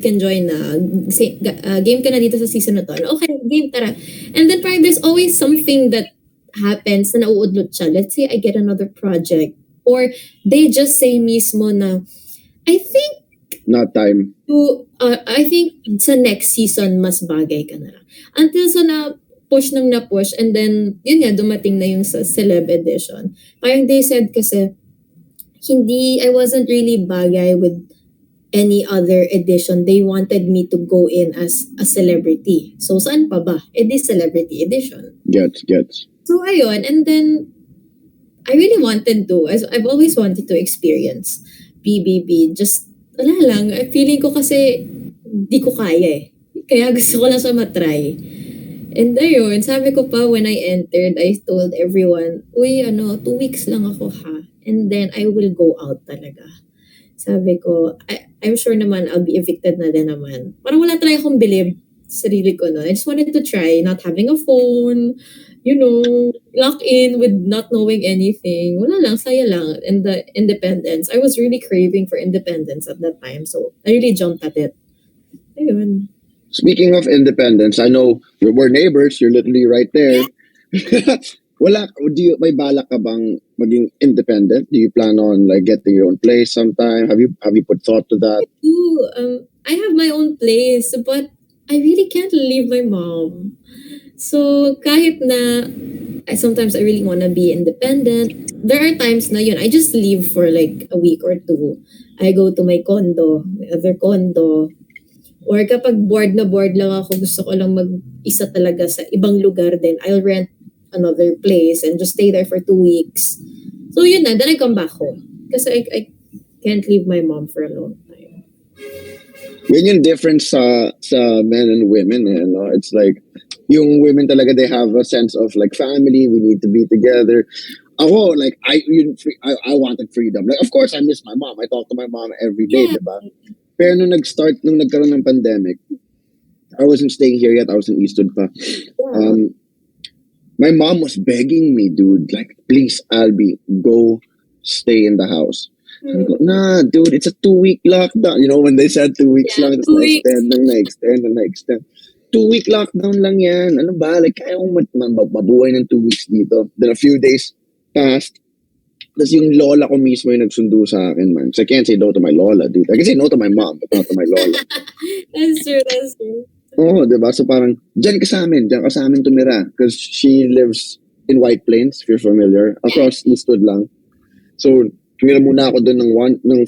can join na. Game ka na dito sa season na to. Okay, game, tara. And then parang there's always something that happens na nauudlot siya. Let's say I get another project. Or they just say mismo na, I think Not time. I think sa next season, mas bagay ka na lang. Until sa na-push nang na-push, and then, yun nga, dumating na yung sa Celeb Edition. Parang they said kasi, I wasn't really bagay with any other edition. They wanted me to go in as a celebrity. So, saan pa ba? This Celebrity Edition. Gets. So, ayun. And then, I really wanted to. I've always wanted to experience PBB. Just, wala lang. Feeling ko kasi, di ko kaya eh. Kaya gusto ko lang siya matry. And ayun, sabi ko pa when I entered, I told everyone, uy, 2 weeks lang ako ha. And then, I will go out talaga. Sabi ko, I'm sure naman I'll be evicted na din naman. Parang wala talaga akong believe sa sarili ko. No? I just wanted to try not having a phone, lock in with not knowing anything. Wala lang, saya lang. And the independence. I was really craving for independence at that time. So, I really jumped at it. Ayun. Speaking of independence, I know we're neighbors. You're literally right there. May balak ka bang maging independent? Do you plan on like getting your own place sometime? Have you put thought to that? I have my own place, but I really can't leave my mom. So, kahit na sometimes I really want to be independent, there are times na yun, I just leave for like a week or two. I go to my other condo. Or kapag bored lang ako, gusto ko lang mag-isa talaga sa ibang lugar, then I'll rent another place and just stay there for 2 weeks. So yun na, then I come back home. Kasi I can't leave my mom for a long time. Yun yung difference sa men and women. It's like, yung women talaga, they have a sense of like family, we need to be together. Ako, like, I wanted freedom. Like, of course, I miss my mom. I talk to my mom every day, diba? Pero nung nagkaroon ng pandemic, I wasn't staying here yet. I was in Eastwood pa. My mom was begging me, dude, like, please, Albie, go stay in the house. Sabi ko, nah, dude, it's a 2-week lockdown. When they said 2 weeks lang, tapos na-extend. 2-week lockdown lang yan. Ano ba? Like, kaya kong mabuhay ng 2 weeks dito. Then a few days passed. Tapos yung lola ko mismo yung nagsundo sa akin, man. So I can't say no to my lola, dude. I can say no to my mom, but not to my lola. That's true. Oo, diba? So parang, dyan ka sa amin tumira. Because she lives in White Plains, if you're familiar. Across Eastwood lang. So, tumira muna ako doon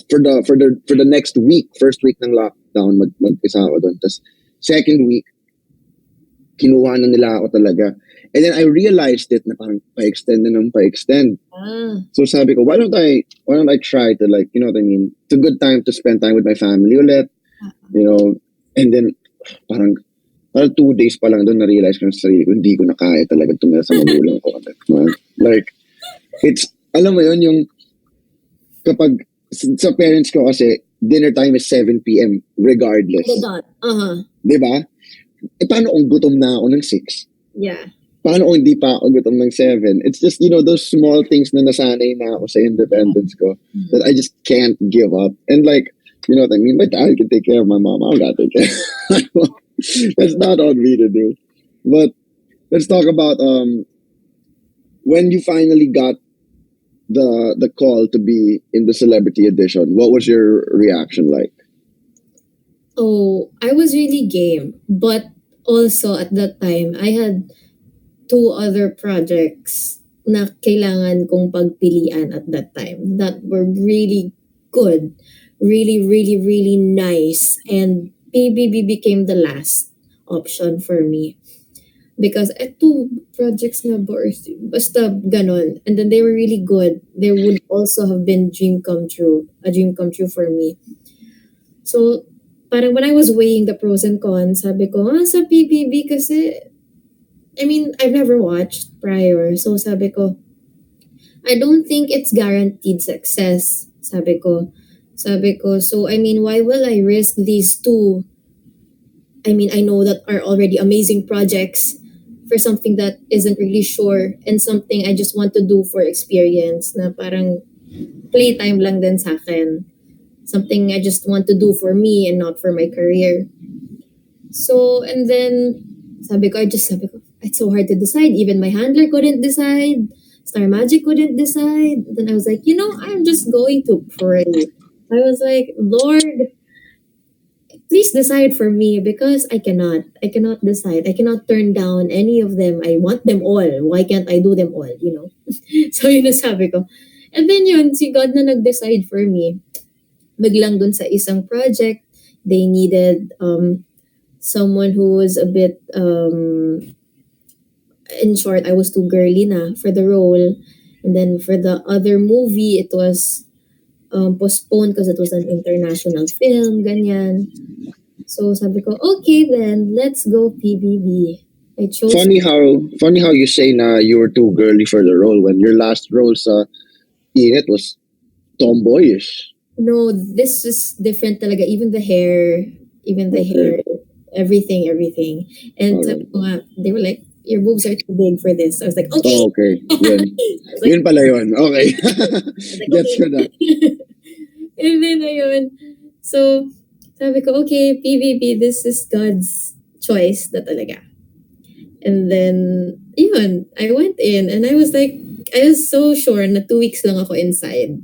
for the next week, first week ng lockdown, mag-isa ako doon. Tapos, second week, kinuha na nila ako talaga. And then I realized it na parang pa-extend. So sabi ko, why don't I try to like, you know what I mean? It's a good time to spend time with my family ulit. And then parang 2 days pa lang doon na-realize ko sa sarili ko, hindi ko na kaya talaga tumira sa magulang ko. Like, it's, alam mo yun, yung kapag sa parents ko kasi, dinner time is 7 p.m. regardless. Diba? Paano kung gutom na ako ng 6? Yeah. Paano kung hindi pa ako gutom ng 7? It's just, those small things na nasanay na ako sa independence ko that I just can't give up. And like, you know what I mean? My dad can take care of my mom. I don't gotta take care. That's not on me to do. But let's talk about when you finally got the call to be in the Celebrity Edition. What was your reaction like? Oh, I was really game. But also at that time, I had 2 other projects na kailangan kong pagpilian at that time that were really good. Really, really, really nice. And PBB became the last option for me. Because 2 projects na basta ganon. And then they were really good. They would also have been a dream come true for me. So, parang when I was weighing the pros and cons, sabi ko, sa PBB kasi, I mean, I've never watched prior. So, sabi ko, I don't think it's guaranteed success. Sabi ko, so, I mean, why will I risk these 2? I mean, I know that are already amazing projects for something that isn't really sure and something I just want to do for experience na parang playtime lang din sa akin. something I just want to do for me and not for my career. So, and then, sabi ko, it's so hard to decide. Even my handler couldn't decide. Star Magic couldn't decide. Then I was like, I'm just going to pray. I was like, Lord, please decide for me because I cannot. I cannot decide. I cannot turn down any of them. I want them all. Why can't I do them all? So yun ang sabi ko. And then yun, si God na nag-decide for me. Biglang dun sa isang project, they needed someone who was a bit, in short, I was too girly na for the role. And then for the other movie, it was postponed because it was an international film, ganyan. So sabi ko, okay then, let's go PBB. I chose... Funny how you say na you were too girly for the role when your last role sa Init was tomboyish. No, this is different talaga. Even the hair, everything. And sabi ko nga, they were like, your boobs are too big for this. I was like, okay. Oh, okay. Yun. Like, Yun pala yun. Okay. like, Gets ko na. And then ayun. So, sabi ko, okay, PBB, this is God's choice na talaga. And then, yun, I went in and I was so sure na 2 weeks lang ako inside.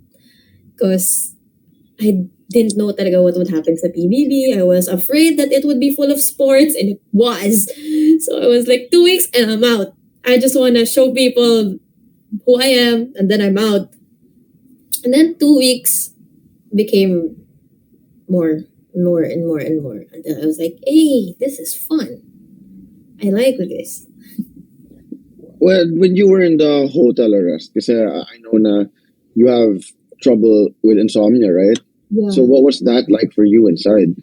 Because I didn't know talaga what would happen sa PBB. I was afraid that it would be full of sports, and it was. So I was like, 2 weeks and I'm out. I just want to show people who I am, and then I'm out. And then 2 weeks became more and more and more and more. And then I was like, hey, this is fun. I like this. Well, when you were in the hotel arrest, kasi I know na you have trouble with insomnia, right? Yeah. So what was that like for you inside?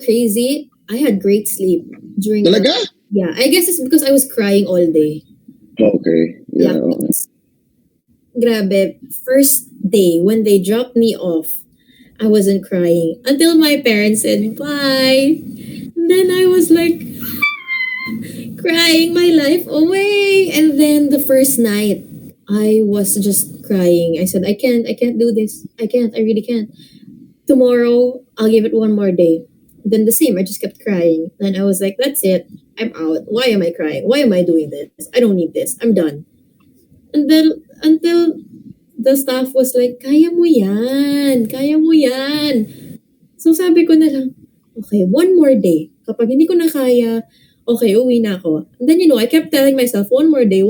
Crazy. I had great sleep during Talaga? Yeah, I guess it's because I was crying all day. Okay. Yeah. Okay. Grabe. First day, when they dropped me off, I wasn't crying until my parents said bye. And then I was like crying my life away. And then the first night, I was just crying. I said, I can't do this. I really can't. Tomorrow, I'll give it one more day. Then the same, I just kept crying. Then I was like, that's it. I'm out. Why am I crying? Why am I doing this? I don't need this. I'm done. And then, until the staff was like, kaya mo yan. So sabi ko na lang, okay, one more day. Kapag hindi ko na kaya, okay, uwi na ako. And then, I kept telling myself, one more day.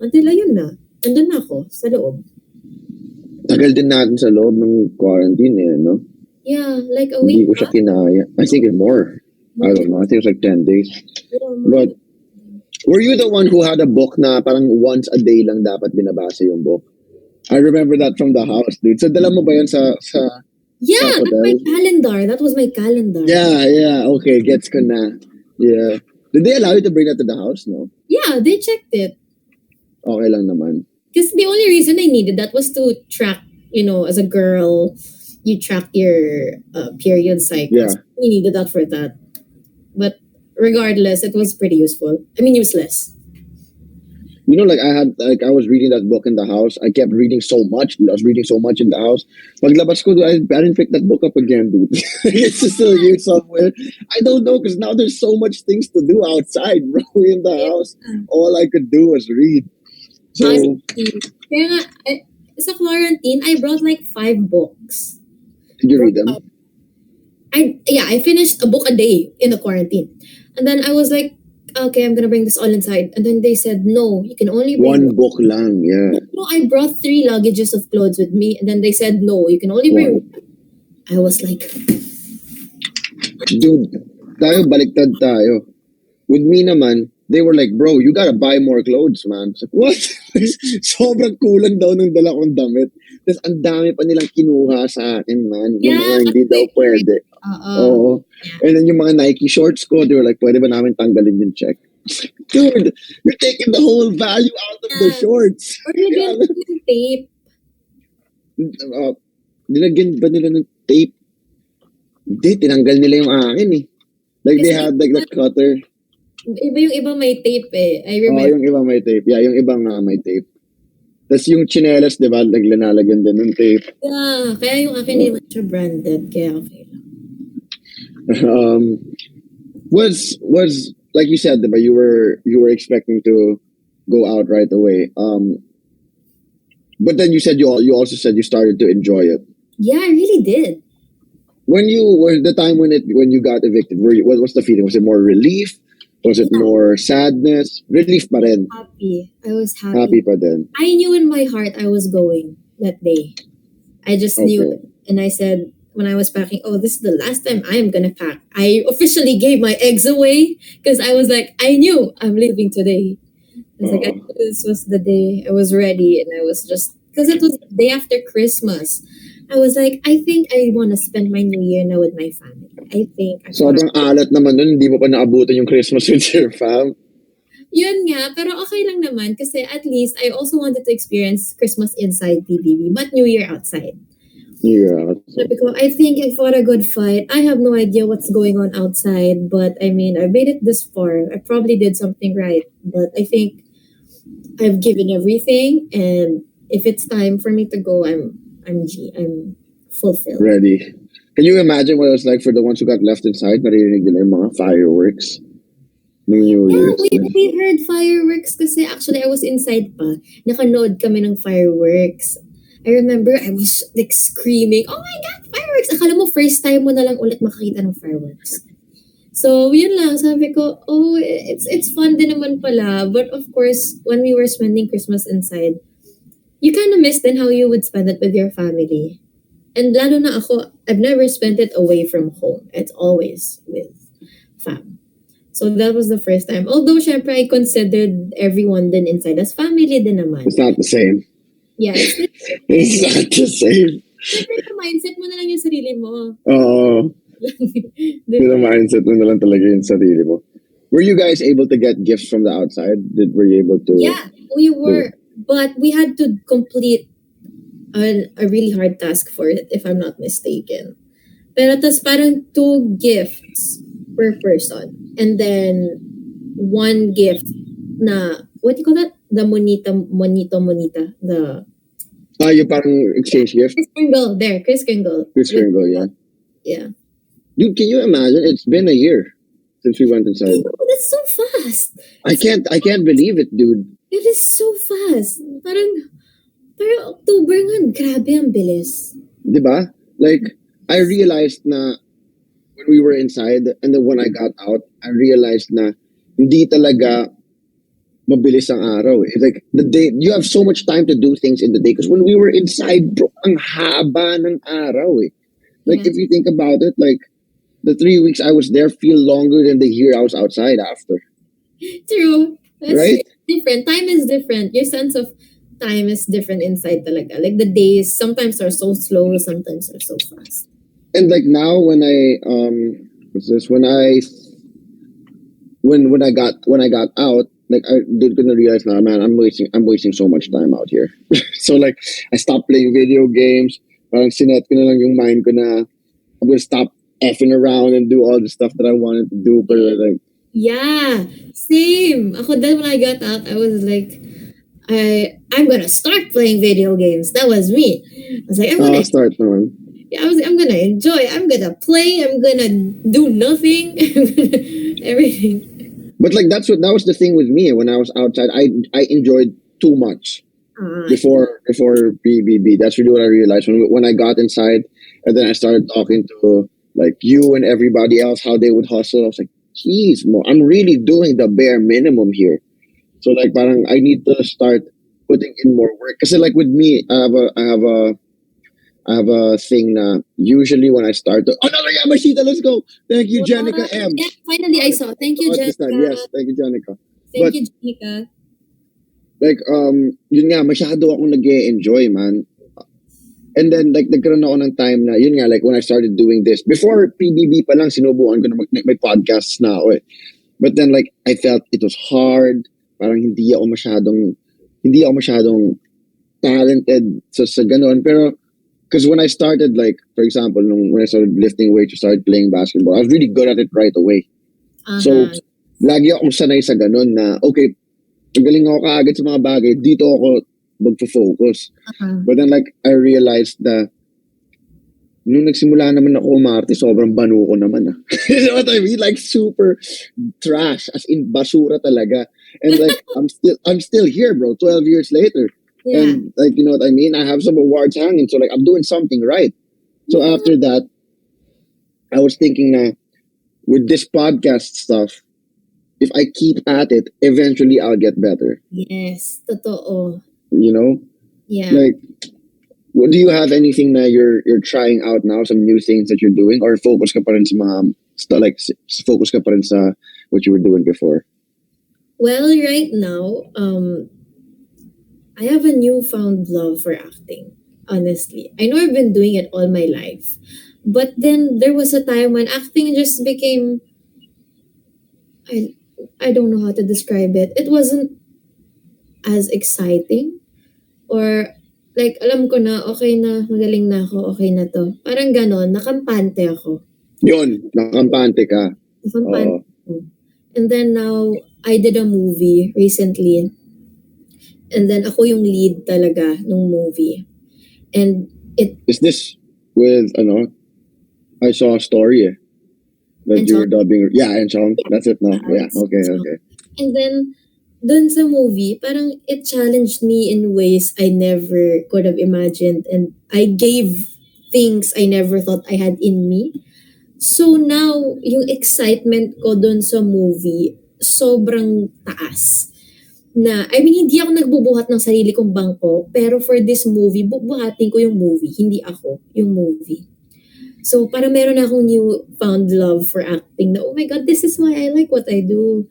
Until ayun na. Andun na ako sa loob. Tagal din natin sa loob ng quarantine no? Yeah, like a week. Hindi ko siya kinaya. I think it's more. I don't know. I think it's like 10 days. Yeah, But were you the one who had a book na parang once a day lang dapat binabasa yung book? I remember that from the house, dude. So dala mo ba yun sa yeah, sa that's my calendar. That was my calendar. Yeah. Okay, gets ko na. Yeah. Did they allow you to bring that to the house? No? Yeah, they checked it. Okay lang naman. Because the only reason I needed that was to track, as a girl, you track your period cycles. Yeah. We needed that for that. But regardless, it was pretty useful. I mean, useless. I was reading that book in the house. I kept reading so much. I was reading so much in the house. Paglabas ko, I didn't pick that book up again, dude. It's still here somewhere. I don't know, because now there's so much things to do outside, bro, in the house. All I could do was read. So, kaya nga, sa quarantine, I brought like 5 books. Did you read them? I finished a book a day in the quarantine. And then I was like, okay, I'm gonna bring this all inside. And then they said, no, you can only bring one book lang, yeah. No, I brought 3 luggages of clothes with me. And then they said, no, you can only bring one. I was like, dude, baliktad tayo. With me naman, they were like, bro, you gotta buy more clothes, man. Like, what? Sobrang kulang daw ng dala kong damit. Tapos ang dami pa nilang kinuha sa akin, man. Yung mga hindi daw pwede. Oo. And then yung mga Nike shorts ko, they were like, pwede ba namin tanggalin yung check? Dude, you're taking the whole value out of the shorts. Or nilagyan ng tape. Nilagyan ba nila ng tape? Hindi, tinanggal nila yung akin eh. Like they had like the cutter. Yung iba may tape eh. I remember. Yung iba may tape. Yeah, yung iba nga may tape. Tas yung chinelas, di ba, naglalagyan din ng tape. Yeah, kaya yung akin hindi naman siya branded, kaya okay lang. Was like you said, but you were expecting to go out right away. But then you said you also said you started to enjoy it. Yeah, I really did. When the time when you got evicted, what was the feeling? Was it more relief? Was it more sadness? Relief pa rin. Happy. I was happy. Happy pa din. I knew in my heart I was going that day. I just knew it. And I said, when I was packing, oh, this is the last time I'm gonna pack. I officially gave my eggs away because I was like, I knew I'm leaving today. I was like, I knew this was the day. I was ready, and I was just, because it was the day after Christmas. I was like, I think I want to spend my New Year now with my family. I think. Sobrang alat naman nun, hindi mo pa naabutan yung Christmas with your fam. Yun nga, pero okay lang naman kasi at least I also wanted to experience Christmas inside PBB, but New Year outside. Yeah. Because I think I fought a good fight. I have no idea what's going on outside, but I mean, I made it this far. I probably did something right, but I think I've given everything, and if it's time for me to go, I'm fulfilled. Ready. Can you imagine what it was like for the ones who got left inside? Naririnig nila yung mga fireworks. New Year's. We heard fireworks kasi actually I was inside pa. Nakanood kami ng fireworks. I remember I was like screaming, oh my God, fireworks! Akala mo first time mo na lang ulit makakita ng fireworks. So, yun lang. Sabi ko, oh, it's fun din naman pala. But of course, when we were spending Christmas inside, you kind of miss then how you would spend it with your family. And lalo na ako, I've never spent it away from home. It's always with fam. So that was the first time. Although, syempre, I considered everyone then inside as family din naman. It's not the same. Yeah, it's not the same. Syempre, mindset mo na lang yung sarili mo. Oo. Diba? Mindset mo na lang talaga yung sarili mo. Were you guys able to get gifts from the outside? Were you able to? Yeah, we were. But we had to complete a really hard task for it, if I'm not mistaken. Pero tas parang 2 gifts per person. And then 1 gift na, what do you call that? The monita. The yung parang exchange gift? Kris Kringle. There, Kris Kringle. Kris Kringle, yeah. Yeah. Dude, can you imagine? It's been a year since we went inside. Oh, that's so fast. I can't believe it, dude. It is so fast. Parang October nga, grabe ang bilis. Diba? Like, I realized na when we were inside, and then when I got out, I realized na hindi talaga mabilis ang araw. It's like, the day, you have so much time to do things in the day. Because when we were inside, bro, ang haba ng araw eh. Like, if you think about it, like, the 3 weeks I was there feel longer than the year I was outside after. True. That's right? Different. Time is different. Your sense of time is different inside talaga. Like the days sometimes are so slow, sometimes are so fast. And like now when I when I got out, like I didn't realize now, man, I'm wasting so much time out here. So like I stopped playing video games. Parang sinet ko na lang yung mind ko na I'm gonna stop effing around and do all the stuff that I wanted to do. But like, yeah, same. Ako then when I got out, I was like, I'm gonna start playing video games. That was me. I was like, I'm gonna start naman. Yeah, I'm gonna enjoy. I'm gonna play. I'm gonna do nothing. Everything. But like that was the thing with me when I was outside. I enjoyed too much before PBB. That's really what I realized when I got inside, and then I started talking to like you and everybody else how they would hustle. I was like, geez, I'm really doing the bare minimum here. So like parang I need to start putting in more work. Because like with me, I have a thing na usually when I start to another Yamashita, let's go. Thank you, Jenica M. Yeah, finally I saw. Thank you, Jenica. Yes, thank you, Jenica. Thank you, Jenica. Like yun nga, masyado akong nag-enjoy, man. And then like nagkaroon ako ng time na yun nga, like when I started doing this before PBB pa lang, sinubukan ko na may podcasts na ako eh. But then like I felt it was hard. Parang hindi ako masyadong talented sa ganun. Pero because when I started, like for example, when I started lifting weights, I started playing basketball, I was really good at it right away. So lagi akong sanay sa ganun na okay, magaling ako kaagad sa mga bagay. Dito ako magfo-focus. Uh-huh. But then like I realized that nung nagsimula naman ako umarte, sobrang banu ko naman ah. You know what I mean? Like super trash, as in basura talaga. And like I'm still here, bro, 12 years later. Yeah. And like you know what I mean? I have some awards hanging, so like I'm doing something right. So Yeah. after that, I was thinking na with this podcast stuff, if I keep at it, eventually I'll get better. Yes. Totoo. You know? Yeah. Like what, do you have anything that you're trying out now, some new things that you're doing, or focus ka pa rin sa mga focus ka pa rin sa what you were doing before? Well, right now, I have a newfound love for acting. Honestly, I know I've been doing it all my life, but then there was a time when acting just became, I I don't know how to describe it. It wasn't as exciting, or like alam ko na okay na, magaling na ako, okay na to. Parang ganon, nakampante ako. Yun, nakampante ka. Nakampante Oo. ako. And then now, I did a movie recently. And then ako yung lead talaga nung movie. And it Is this with ano? I saw a story that and you so were dubbing. Yeah, and Chong. That's it now. Yeah. Okay. Okay. and then dun sa movie, parang it challenged me in ways I never could have imagined, and I gave things I never thought I had in me. So now, yung excitement ko dun sa movie, sobrang taas. Na, I mean, hindi ako nagbubuhat ng sarili kong bangko, pero for this movie, bubuhatin ko yung movie, hindi ako, yung movie. So, parang meron na akong newfound love for acting na, oh my God, this is why I like what I do.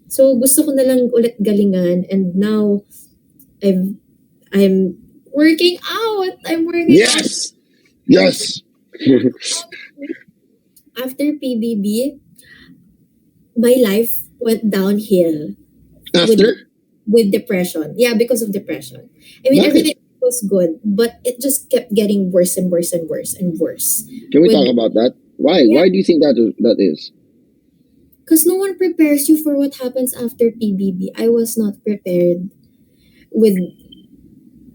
So, gusto ko na lang ulit galingan, and now, I'm working out. I'm working out. Yes. Yes. After PBB, my life went downhill After? with depression. Yeah, because of depression. I mean, Bakit? everything was good, but it just kept getting worse and worse and worse and worse. Can we With- talk about that? Why? Yeah. Why do you think that is? Because no one prepares you for what happens after PBB. I was not prepared with...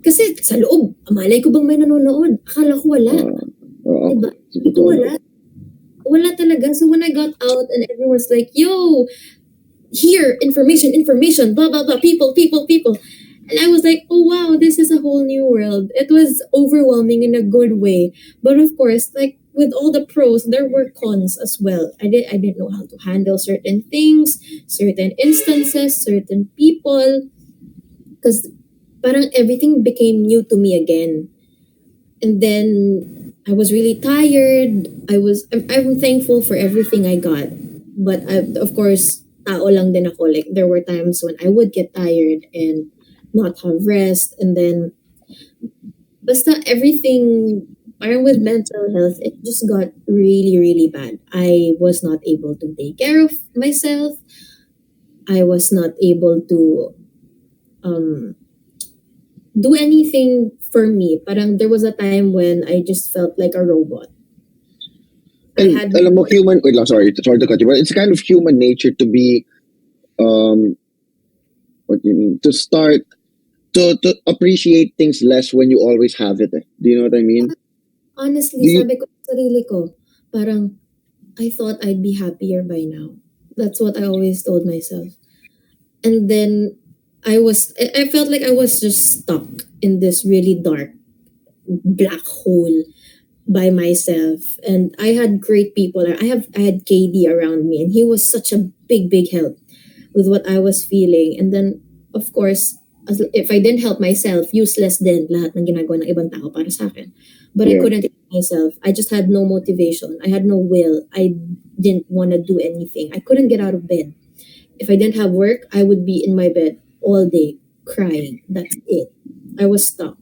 Kasi sa loob, malay ko bang may nanonood? Akala ko wala. Oo. Diba? Sa Ito totoo wala. lang. Wala talaga. So when I got out and everyone's like, yo, here, information, blah, blah, blah, people. And I was like, oh wow, this is a whole new world. It was overwhelming in a good way. But of course, like with all the pros, there were cons as well. I didn't know how to handle certain things, certain instances, certain people. Because parang everything became new to me again. And then I was really tired. I'm thankful for everything I got. But of course, tao lang din ako. Like there were times when I would get tired and not have rest, and then basta everything, parang with mental health, it just got really, really bad. I was not able to take care of myself. I was not able to um do anything for me. Parang there was a time when I just felt like a robot. And alam mo, wait lang, sorry to cut you, but it's kind of human nature to be, what do you mean? To start, to appreciate things less when you always have it. Do you know what I mean? Honestly, Do you- sabi ko sa sarili ko, parang I thought I'd be happier by now. That's what I always told myself. And then I felt like I was just stuck in this really dark black hole by myself. And I had great people. I had KD around me, and he was such a big help with what I was feeling. And then of course, if I didn't help myself, useless din lahat ng ginagawa ng ibang tao para sa akin. But I Yeah. couldn't help myself. I just had no motivation. I had no will. I didn't want to do anything. I couldn't get out of bed. If I didn't have work, I would be in my bed all day crying. That's it. I was stuck.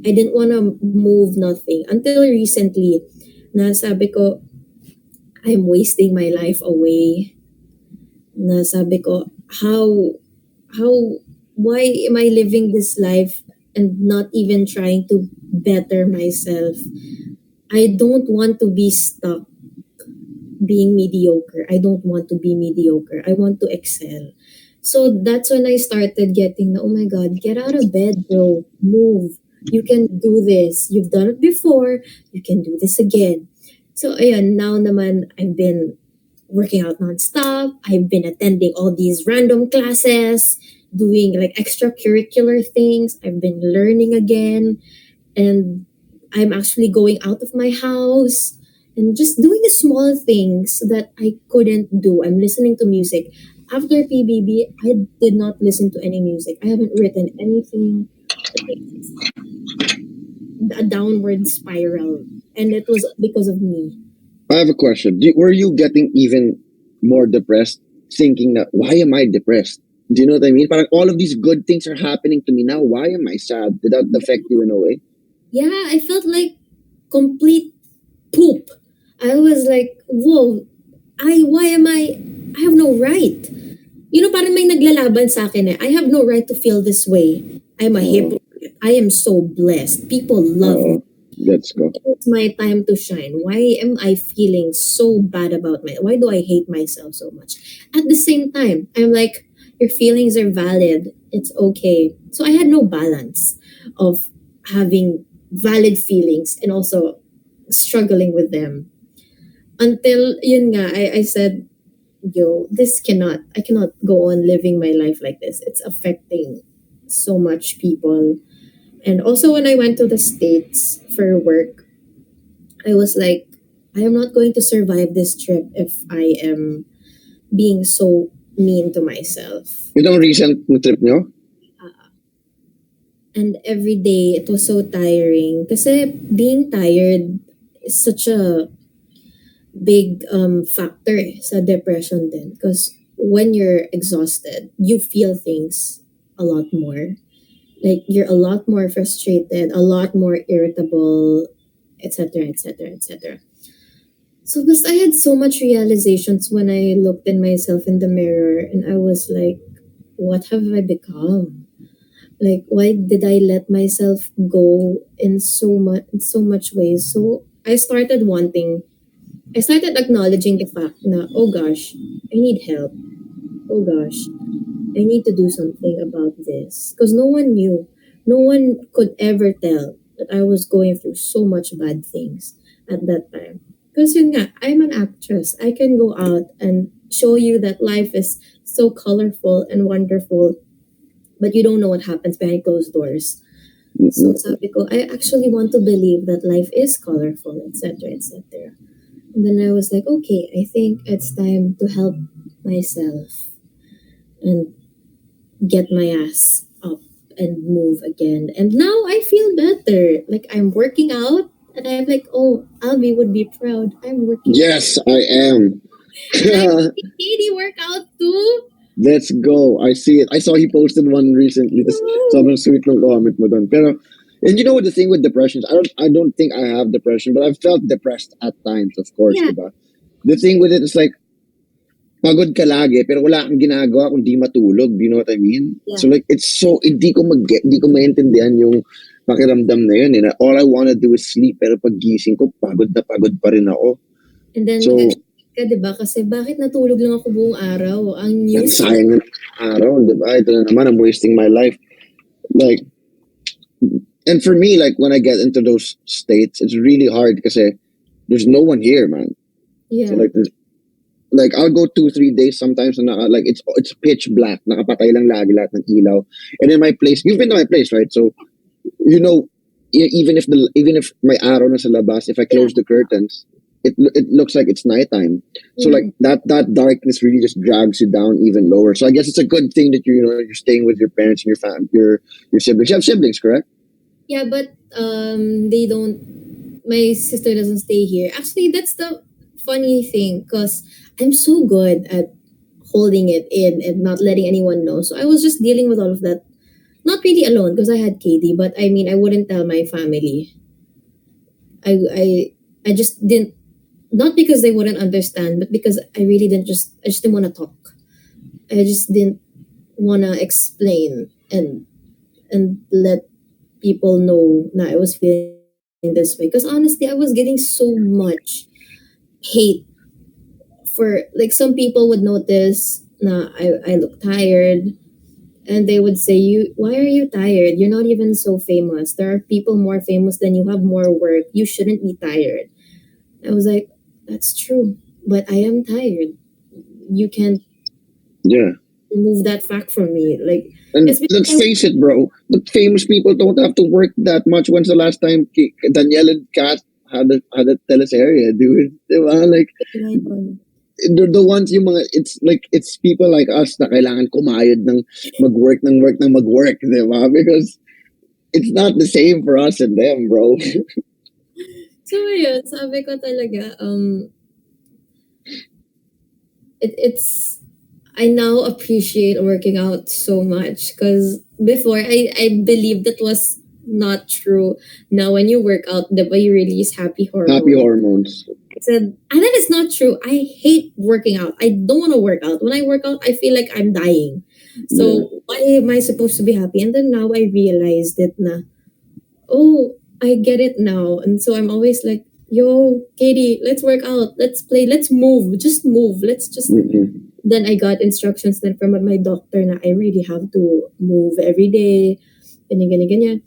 I didn't want to move nothing until recently na sabi ko, I'm wasting my life away. Na sabi ko, how why am I living this life and not even trying to better myself? I don't want to be stuck being mediocre. I don't want to be mediocre. I want to excel. So that's when I started getting oh my god, get out of bed, bro. Move. You can do this. You've done it before. You can do this again. So ayun, now naman I've been working out nonstop. I've been attending all these random classes, doing like extracurricular things. I've been learning again, and I'm actually going out of my house and just doing the small things that I couldn't do. I'm listening to music. After PBB, I did not listen to any music. I haven't written anything. It's a downward spiral, and it was because of me. I have a question. Were you getting even more depressed, thinking that why am I depressed? Do you know what I mean? Parang all of these good things are happening to me now. Why am I sad? Did that affect you in a way? Yeah, I felt like complete poop. I was like, whoa, why am I have no right. Parang may naglalaban sa akin eh. I have no right to feel this way. I'm a Oh, hypocrite. I am so blessed. People love me. oh, let's go. It's my time to shine. Why am I feeling so bad about why do I hate myself so much? At the same time, I'm like, your feelings are valid. It's okay. So I had no balance of having valid feelings and also struggling with them. Until yun nga, I said, yo, I cannot go on living my life like this. It's affecting so much people. And also when I went to the States for work, I was like, I am not going to survive this trip if I am being so mean to myself. Itong recent na trip nyo? And every day, it was so tiring. Kasi being tired is such a big factor sa depression din. Because when you're exhausted, you feel things a lot more. Like, you're a lot more frustrated, a lot more irritable, etc., etc., etc. So, but I had so much realizations when I looked in myself in the mirror, and I was like, what have I become? Like, why did I let myself go in so much ways? So I started acknowledging the fact na, oh gosh, I need help. Oh gosh, I need to do something about this. Because no one knew. No one could ever tell that I was going through so much bad things at that time. Because yun nga, I'm an actress. I can go out and show you that life is so colorful and wonderful, but you don't know what happens behind closed doors. So sabi ko, I actually want to believe that life is colorful, etc., etc. And then I was like, okay, I think it's time to help myself and get my ass up and move again. And now I feel better. Like, I'm working out, and I'm like, oh, Albie would be proud. I'm working out. Yes, I am. And I'm making Katie work out too. Let's go. I see it. I saw he posted one recently. Tas Woo! sobrang sweet ng comment mo dun. Pero, and you know what the thing with depression is? I don't think I have depression, but I've felt depressed at times, of course, Yeah. diba? The thing with it is like, pagod ka lagi, pero wala kang ginagawa kundi matulog. Do you know what I mean? Yeah. So like, it's so, hindi ko maintindihan yung pakiramdam na yun. Eh. All I wanna do is sleep, pero pag gising ko, pagod pa rin ako. And then, So, ka, diba? Kasi bakit natulog lang ako buong araw? Ang ang news. sayang ng araw, diba? Ito na naman, I'm wasting my life. Like, and for me, like, when I get into those states, it's really hard because there's no one here, man. Yeah. So, like, I'll go 2-3 days sometimes and like, it's pitch black. Nakapatay lang lagi lahat ng ilaw. And in my place, you've been to my place, right? So, you know, even if my araw na sa labas, if I close the curtains, it looks like it's nighttime. So like that darkness really just drags you down even lower. So I guess it's a good thing that you're staying with your parents and your family, your siblings. You have siblings, correct? Yeah, but they don't. My sister doesn't stay here. Actually, that's the funny thing, because I'm so good at holding it in and not letting anyone know. So I was just dealing with all of that, not really alone, because I had Katie. But I mean, I wouldn't tell my family. I just didn't. Not because they wouldn't understand, but because I just didn't want to talk. I just didn't want to explain and let people know that I was feeling this way. Because honestly, I was getting so much hate for, like, some people would notice na I look tired. And they would say, "You, why are you tired? You're not even so famous. There are people more famous than you, have more work. You shouldn't be tired." I was like, "That's true, but I am tired. You can't Yeah. remove that fact from me." Like, And it's because let's face it, bro. The famous people don't have to work that much. When's the last time Danielle and Kat had a teleserye, dude? Diba? Like, they're the ones yung mga, it's like, it's people like us na kailangan kumayod ng magwork, diba? Because it's not the same for us and them, bro. So ayun, sabi ko talaga, it's I now appreciate working out so much because before I believed that was not true. Now when you work out, diba, you release happy Happy hormones. hormones. I said, and that is not true. I hate working out. I don't want to work out. When I work out, I feel like I'm dying. So why am I supposed to be happy? And then now I realized it na, oh, I get it now. And so I'm always like, yo, Katie, let's work out. Let's play. Let's move. Just move. Let's just. Mm-mm. Then I got instructions then from my doctor na I really have to move every day. Ganyan, ganyan, ganyan.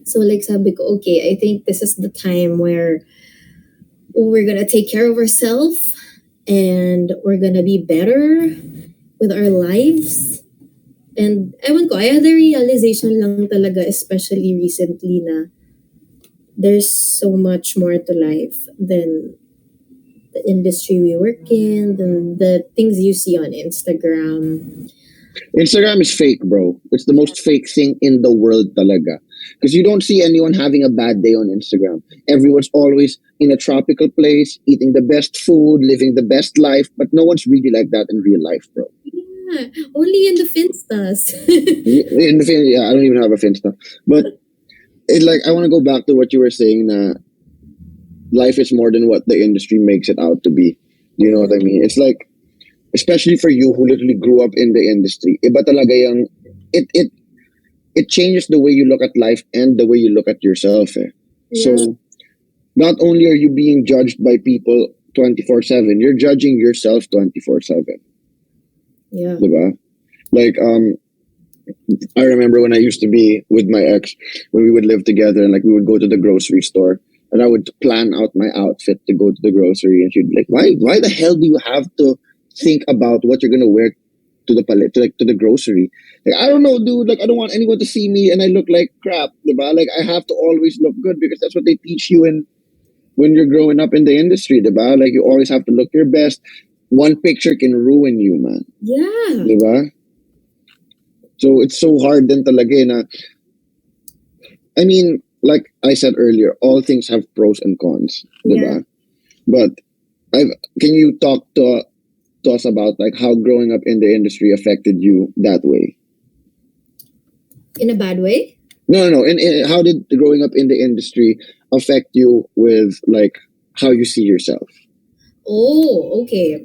So like sabi ko, okay, I think this is the time where we're gonna take care of ourselves and we're gonna be better with our lives. And ewan ko, I had a realization lang talaga, especially recently, na there's so much more to life than the industry we work in, than the things you see on Instagram. Instagram is fake, bro. It's the most fake thing in the world talaga. Because you don't see anyone having a bad day on Instagram. Everyone's always in a tropical place, eating the best food, living the best life, but no one's really like that in real life, bro. Yeah, only in the Finstas. Yeah, I don't even have a Finsta. But I want to go back to what you were saying, life is more than what the industry makes it out to be. You know what I mean? It's like, especially for you who literally grew up in the industry, iba talaga yung, it changes the way you look at life and the way you look at yourself. Eh. Yeah. So not only are you being judged by people 24/7, you're judging yourself 24/7. Yeah. Diba? Like, I remember when I used to be with my ex, when we would live together and like we would go to the grocery store and I would plan out my outfit to go to the grocery, and she'd be like, why the hell do you have to think about what you're gonna wear to the palette, to the grocery? Like, I don't know, dude. Like, I don't want anyone to see me and I look like crap. Diba? Like, I have to always look good because that's what they teach you when you're growing up in the industry. Diba? Like, you always have to look your best. One picture can ruin you, man. Yeah. Diba? So it's so hard then talaga na, I mean, like I said earlier, all things have pros and cons, diba? Yeah. But can you talk to us about like how growing up in the industry affected you that way? In a bad way? No. And how did growing up in the industry affect you with like how you see yourself? Oh, okay.